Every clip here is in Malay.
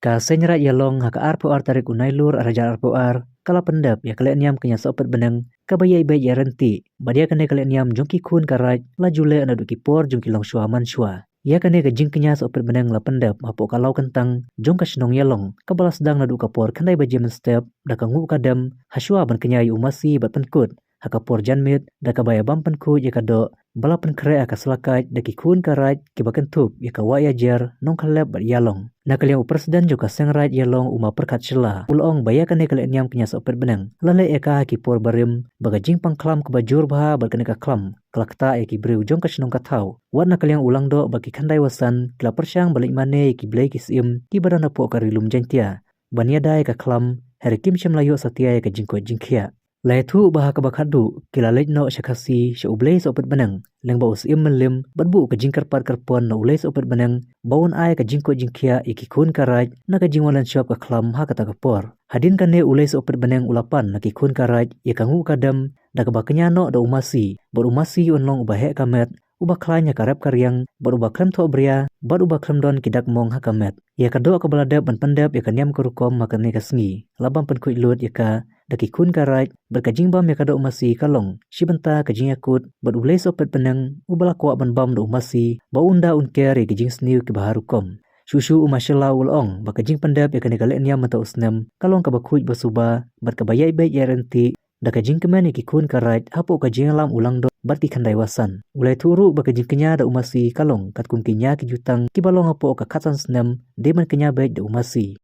Ka senyera yalong haka arpo tarik unailur arajar arpo kala pendap ya kalian niam kenya sopet beneng kabaya ibai ya renti badia kene kalian niam jongki kun karaj la jule ana duki por jongki long shua man shua ya kene ke jing kenya sopet beneng la pendap mapo kalau kentang jong ka shnong yalong kabala sedang na duka por kandai bajem step daka ngu kadam hasua ban kenya yu umasi bat penkut haka por janmit daka baya bam penkut ya kado bala penkre aka selakai daki kun karaj ki bakentup ya kawaya jer nong kaleb bat yalong na kalian presiden juga sengraj yalong uma perkat shela ulong baya kane kalian nyam kenya sopet beneng lale eka ki por barim bagajing pangklam ke bajur bah berkene ka klam kelakta eki breu jong ka shnong ka thau warna kalian ulang do bagi khandai wasan kla persyang balik mane ki blai ki sim ki badana po karilum jantia bania dai ka klam herikim shemlayo satia ka jingko jingkhia Laitu bah ka bakhadu kilalej no syakasi syublay sopet benang lengba usim melim badbu ka jingkar par karpon no ulay sopet benang bawon ay ka jingko jingkia ikikun karaj na ka jingwalan syop ka klam ha kata kapor hadin kane ulay sopet benang ulapan na kikun karaj ya kangu kadam da ka bakanya no da umasi berumasi unlong ubahe kamet ubah klanya karep karyang berubah klem to bria berubah klem don kidak mong hakamet ya kado ka balada ban pendap ya kanyam kurukom makane kasngi labam pen kuit lut ya ka daki kun karaj berkajing bam ya kado umasi kalong shibenta kajing yakut berulai sopet penang ubala kwa ban bam do umasi baunda unker ya kajing sniu ki baharukom Shushu umashala ulong bakajing pendap ya kane kale niam mata usnam kalong ka bakuit basuba berkabayai baik ya renti dakajing kemen ya kikun karaj hapo kajing lam ulang do Barti khandai wasan. Ulai turu bakajing kenya da umasi kalong kat kun kenya ki jutang ki balong apo ka katan senam deman kenya baik da umasi.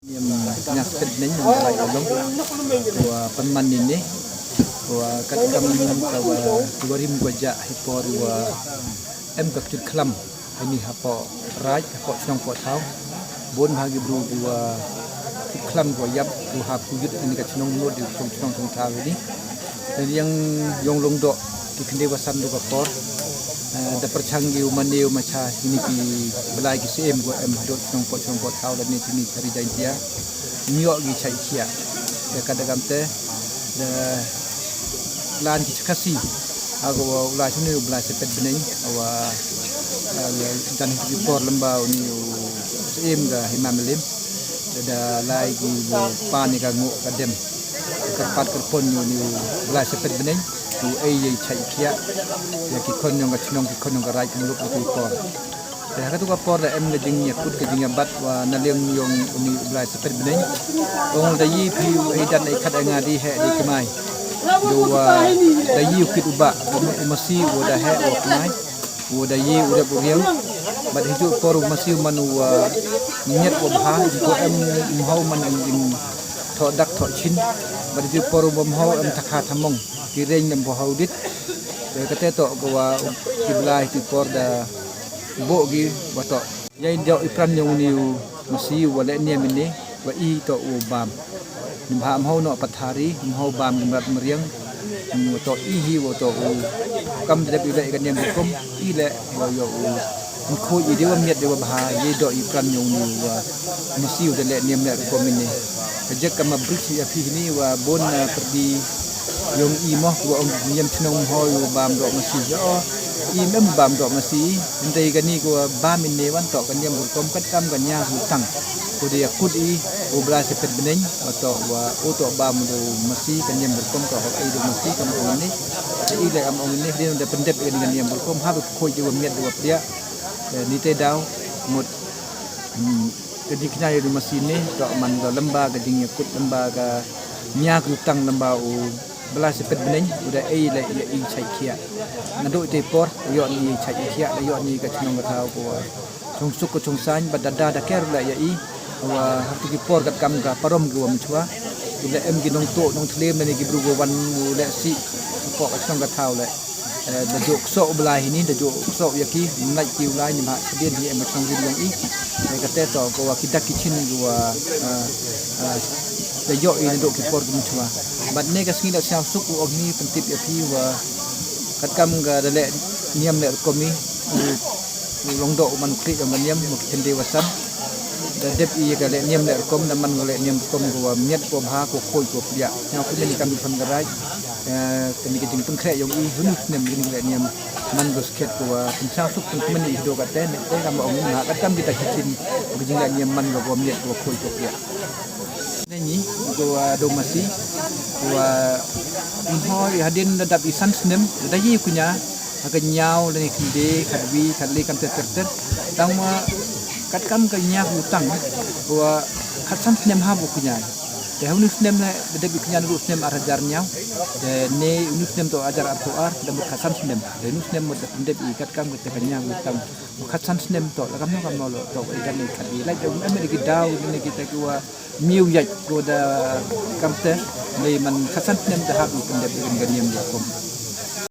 Yang kedeng yang balong wa penman ini wa kat kam wa 2000 gwaja hipor wa em ka kit klam ini hapo raj hapo snong po thau bon hagi bru wa klam ko yap ku hap ku yut ini ka chnong no di chong thong tha ni dan yang yong long do di kende wasan do ka por da perchanggi umane macha ini ki belai ki sem go em do chong po thau dan ni sini cari jantia nyok gi chai chia da kadagam te da lan ki chakasi ago ulai chune ulai sepet beneng awa dan ki por lembau ni sem ga himamelim ada lagi pan ni kagu kadem kerpat kerpon ni ulai sepet beneng tu ye chai kia ya ki kon yang ka chnong ki kon yang ka rai kan lu ku por da ka tu ka por da em le jing ya kut ke jing bat wa na leng yong ni ulai sepet beneng ong da yi pi ai dan ai khat nga di he di kemai do da yi kit uba masi wo da he o kemai wo da yi uda bu riang bat hidup por masi manu nyet wo bha ko em mau man ang tho dak tho chin bat hidup por bom ho em takha thamong ki reng nem bo haudit de kate to ko wa kiblai ti por da bo gi wa to yai dio ipran nyong ni masi wo le ne mini wa i to u bam nim ha ho no pathari nim ho bam nim rat mriang wo to i hi wo to u kam de bi le kan nem kom i le wo yoมันคุยดีว่าเมียดดีว่าบาเยดอีกันยงนี่ว่ามิซิวเดเลเนียมเนี่ยก็มินี่แต่จะกำมาบริษัทพี่นี่ว่าบนปฏิยงอีมอว่าองค์เนียมชนงหอยบามดอกมิซิย่ออีเมมบามดอกมิซิมันใจกันนี่ก็บามินเนวันต่อกันเนียมบุกรมกัดกำกันยาหูตังก็เดียกุดอีอุบลาเสเป็ดเบนว่าต่อว่าโอต่อบามดูมิซิกันเนียมบุกรมต่อกับไอ้ดูมิซิกันองค์นี้อีเลยกับองค์นี้เรื่องเดเป็นเด็บกันเนียมบุกรมห้าไปคุยอยู่ว่าเมียดดีว่าเดียni te dau mut kedik na di mesin ni tok man do lemba keding yakut lemba ka nya kutang lemba u bela sepet beneng udah le i chai kia nadu te por yo ni chai kia la yo ni ka chnong ka ko chung suk ko chung san badada da ker la ya i wa hati ki por kat kam ka parom ki wa mchwa ule em ki nong to nong thlem ni ki bru go wan le si ko ka chnong ka thau le da jok so belai ini da jok so yaki nai ki ulai ni ma sedien ni em chong rin yang i ka te to ko wa kidak kichin wa da yo i do ki por kum chwa bat ne ka sni da syam suk u ogni pentip ya pi wa kat kam ga da le niam le ko mi long do man kri man niam mo ken de wasan da dep i ga le niam le kom da man le niam kom ko wa miet ko bha ko khoi ko pia nya ku ni kam fan ga rai kini kejing pengkrek yang hunus nem kini kejing niam man gosket tua pensau sup teman ini hidup kat ten kamu orang nak katam kita kecil kejing niam man gua miet gua koi ya ni gua domasi gua hoi hadin dadap isan snem dadayi kunya agak nyau dan kende kadwi kadli kam terter tangma kat kam kanya hutang gua khasan snem ha bukunya dah unus nem le dadap kunya unus nem arajar nyau ne unus nem to ajar artoar dan khasan snem dan unus nem mot dadap ikat kam ke kanya hutang khasan snem to kam no to ikan ni kadwi lai jom em ni daw ni kita gua miu yai gua da kam te le man khasan snem dah ha bu dadap dengan niam jakom